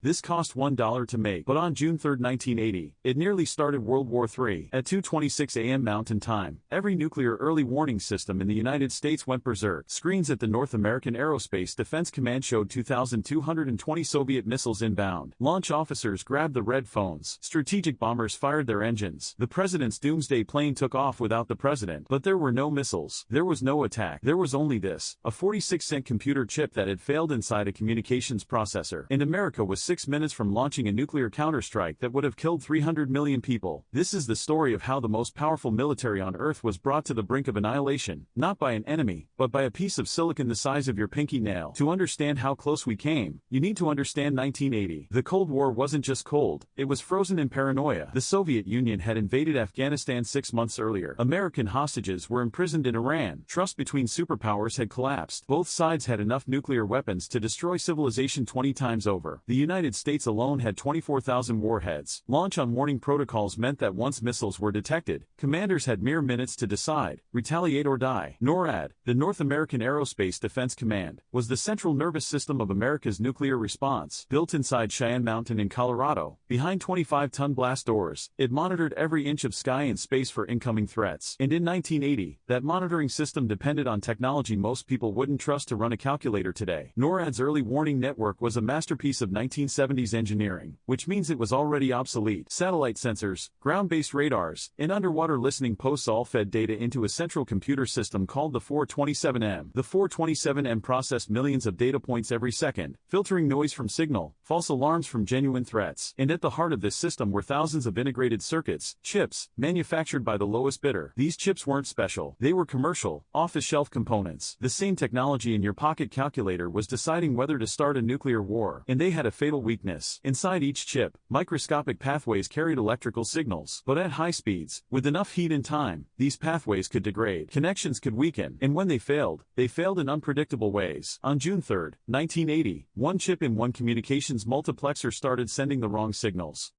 This cost $1 to make, but on June 3, 1980, it nearly started World War III. At 2:26 a.m. Mountain Time, every nuclear early warning system in the United States went berserk. Screens at the North American Aerospace Defense Command showed 2,220 Soviet missiles inbound. Launch officers grabbed the red phones. Strategic bombers fired their engines. The president's doomsday plane took off without the president. But there were no missiles. There was no attack. There was only this, a 46-cent computer chip that had failed inside a communications processor. And America was 6 minutes from launching a nuclear counterstrike that would have killed 300 million people. This is the story of how the most powerful military on Earth was brought to the brink of annihilation, not by an enemy, but by a piece of silicon the size of your pinky nail. To understand how close we came, you need to understand 1980. The Cold War wasn't just cold, it was frozen in paranoia. The Soviet Union had invaded Afghanistan 6 months earlier. American hostages were imprisoned in Iran. Trust between superpowers had collapsed. Both sides had enough nuclear weapons to destroy civilization 20 times over. The United States alone had 24,000 warheads. Launch on warning protocols meant that once missiles were detected, commanders had mere minutes to decide, retaliate or die. NORAD, the North American Aerospace Defense Command, was the central nervous system of America's nuclear response. Built inside Cheyenne Mountain in Colorado, behind 25-ton blast doors, it monitored every inch of sky and space for incoming threats. And in 1980, that monitoring system depended on technology most people wouldn't trust to run a calculator today. NORAD's early warning network was a masterpiece of 1970s engineering, which means it was already obsolete. Satellite sensors, ground-based radars, and underwater listening posts all fed data into a central computer system called the 427M. The 427M processed millions of data points every second, filtering noise from signal, false alarms from genuine threats. And at the heart of this system were thousands of integrated circuits, chips, manufactured by the lowest bidder. These chips weren't special. They were commercial, off-the-shelf components. The same technology in your pocket calculator was deciding whether to start a nuclear war. And they had a fatal weakness. Inside each chip, microscopic pathways carried electrical signals. But at high speeds, with enough heat and time, these pathways could degrade. Connections could weaken. And when they failed in unpredictable ways. On June 3, 1980, one chip in one communications multiplexer started sending the wrong signals.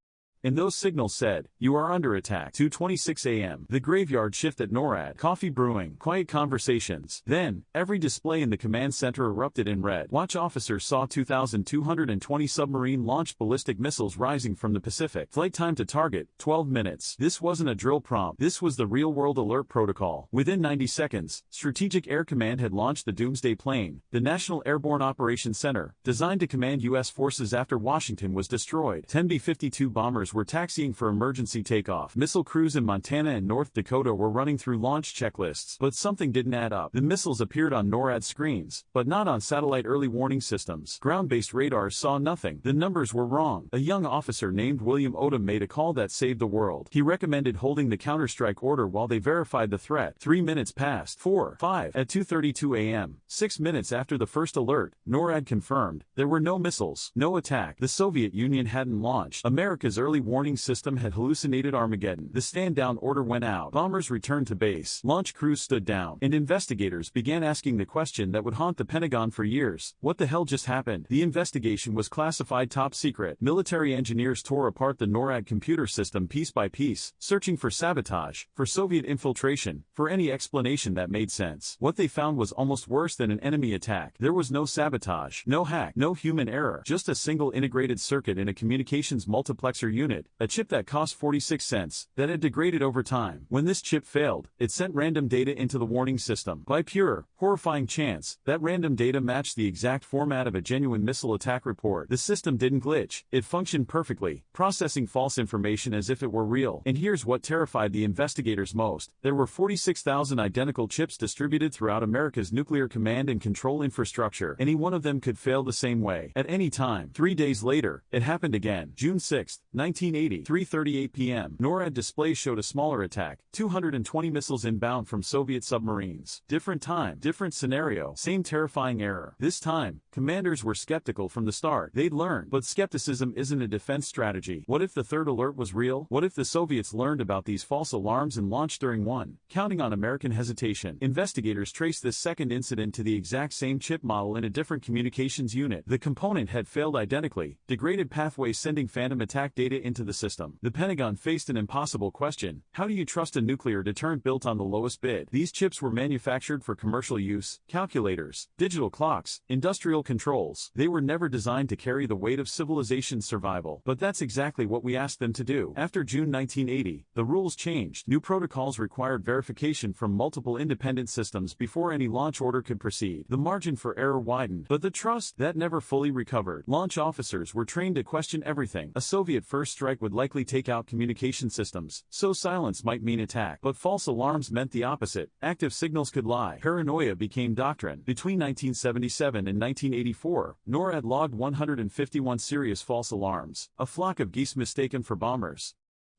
And those signals said, "You are under attack." 2:26 a.m. The graveyard shift at NORAD. Coffee brewing. Quiet conversations. Then, every display in the command center erupted in red. Watch officers saw 2,220 submarine-launched ballistic missiles rising from the Pacific. Flight time to target, 12 minutes. This wasn't a drill prompt. This was the real-world alert protocol. Within 90 seconds, Strategic Air Command had launched the Doomsday Plane, the National Airborne Operations Center, designed to command U.S. forces after Washington was destroyed. 10 B-52 bombers were taxiing for emergency takeoff. Missile crews in Montana and North Dakota were running through launch checklists. But something didn't add up. The missiles appeared on NORAD screens, but not on satellite early warning systems. Ground-based radars saw nothing. The numbers were wrong. A young officer named William Odom made a call that saved the world. He recommended holding the counterstrike order while they verified the threat. 3 minutes passed. 4, 5. At 2:32 a.m., 6 minutes after the first alert, NORAD confirmed there were no missiles, no attack. The Soviet Union hadn't launched. America's early warning system had hallucinated Armageddon. The stand-down order went out. Bombers returned to base. Launch crews stood down. And investigators began asking the question that would haunt the Pentagon for years. What the hell just happened? The investigation was classified top secret. Military engineers tore apart the NORAD computer system piece by piece, searching for sabotage, for Soviet infiltration, for any explanation that made sense. What they found was almost worse than an enemy attack. There was no sabotage, no hack, no human error, just a single integrated circuit in a communications multiplexer unit. A chip that cost 46 cents, that had degraded over time. When this chip failed, it sent random data into the warning system. By pure, horrifying chance, that random data matched the exact format of a genuine missile attack report. The system didn't glitch. It functioned perfectly, processing false information as if it were real. And here's what terrified the investigators most. There were 46,000 identical chips distributed throughout America's nuclear command and control infrastructure. Any one of them could fail the same way. At any time. 3 days later, it happened again. June 6, 1980, 3:38 p.m. NORAD displays showed a smaller attack, 220 missiles inbound from Soviet submarines. Different time, different scenario, same terrifying error. This time, commanders were skeptical from the start. They'd learned, but skepticism isn't a defense strategy. What if the third alert was real? What if the Soviets learned about these false alarms and launched during one, counting on American hesitation? Investigators traced this second incident to the exact same chip model in a different communications unit. The component had failed identically, degraded pathways sending phantom attack data into the system. The Pentagon faced an impossible question: how do you trust a nuclear deterrent built on the lowest bid? These chips were manufactured for commercial use: calculators, digital clocks, industrial controls. They were never designed to carry the weight of civilization's survival. But that's exactly what we asked them to do. After June 1980, the rules changed. New protocols required verification from multiple independent systems before any launch order could proceed. The margin for error widened, but the trust that never fully recovered. Launch officers were trained to question everything. A Soviet first strike would likely take out communication systems, so silence might mean attack. But false alarms meant the opposite. Active signals could lie. Paranoia became doctrine. Between 1977 and 1984, NORAD logged 151 serious false alarms, a flock of geese mistaken for bombers.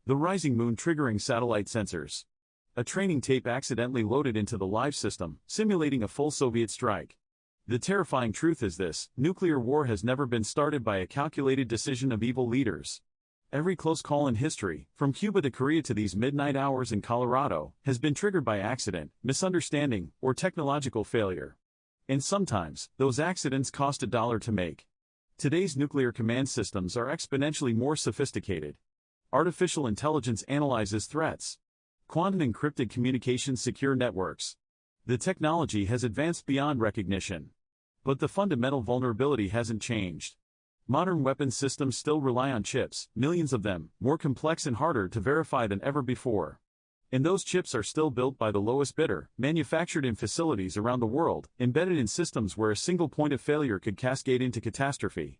The rising moon triggering satellite sensors. A training tape accidentally loaded into the live system, simulating a full Soviet strike. The terrifying truth is this: nuclear war has never been started by a calculated decision of evil leaders. Every close call in history, from Cuba to Korea to these midnight hours in Colorado, has been triggered by accident, misunderstanding, or technological failure. And sometimes, those accidents cost $1 to make. Today's nuclear command systems are exponentially more sophisticated. Artificial intelligence analyzes threats. Quantum encrypted communications secure networks. The technology has advanced beyond recognition. But the fundamental vulnerability hasn't changed. Modern weapons systems still rely on chips, millions of them, more complex and harder to verify than ever before. And those chips are still built by the lowest bidder, manufactured in facilities around the world, embedded in systems where a single point of failure could cascade into catastrophe.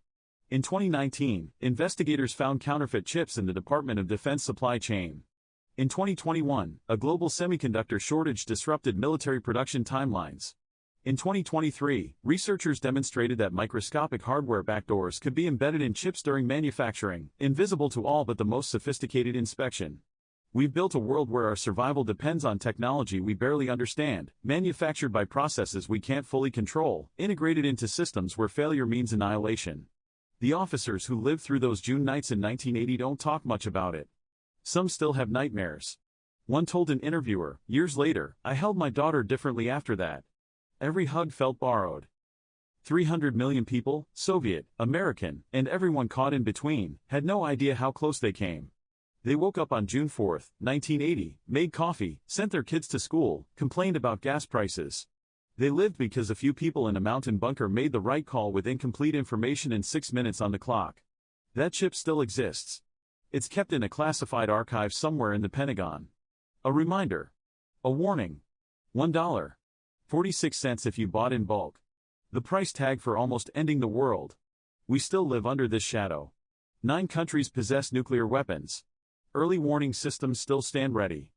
In 2019, investigators found counterfeit chips in the Department of Defense supply chain. In 2021, a global semiconductor shortage disrupted military production timelines. In 2023, researchers demonstrated that microscopic hardware backdoors could be embedded in chips during manufacturing, invisible to all but the most sophisticated inspection. We've built a world where our survival depends on technology we barely understand, manufactured by processes we can't fully control, integrated into systems where failure means annihilation. The officers who lived through those June nights in 1980 don't talk much about it. Some still have nightmares. One told an interviewer, "Years later, I held my daughter differently after that. Every hug felt borrowed." 300 million people, Soviet, American, and everyone caught in between, had no idea how close they came. They woke up on June 4, 1980, made coffee, sent their kids to school, complained about gas prices. They lived because a few people in a mountain bunker made the right call with incomplete information and 6 minutes on the clock. That chip still exists. It's kept in a classified archive somewhere in the Pentagon. A reminder. A warning. $1.46 if you bought in bulk. The price tag for almost ending the world. We still live under this shadow. 9 countries possess nuclear weapons. Early warning systems still stand ready.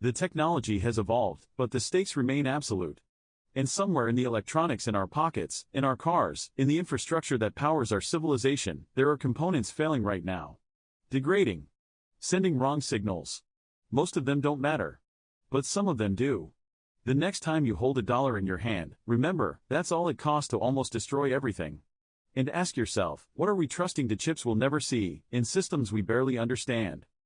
The technology has evolved, but the stakes remain absolute. And somewhere in the electronics in our pockets, in our cars, in the infrastructure that powers our civilization, there are components failing right now. Degrading. Sending wrong signals. Most of them don't matter. But some of them do. The next time you hold $1 in your hand, remember, that's all it costs to almost destroy everything. And ask yourself, what are we trusting to chips we'll never see, in systems we barely understand?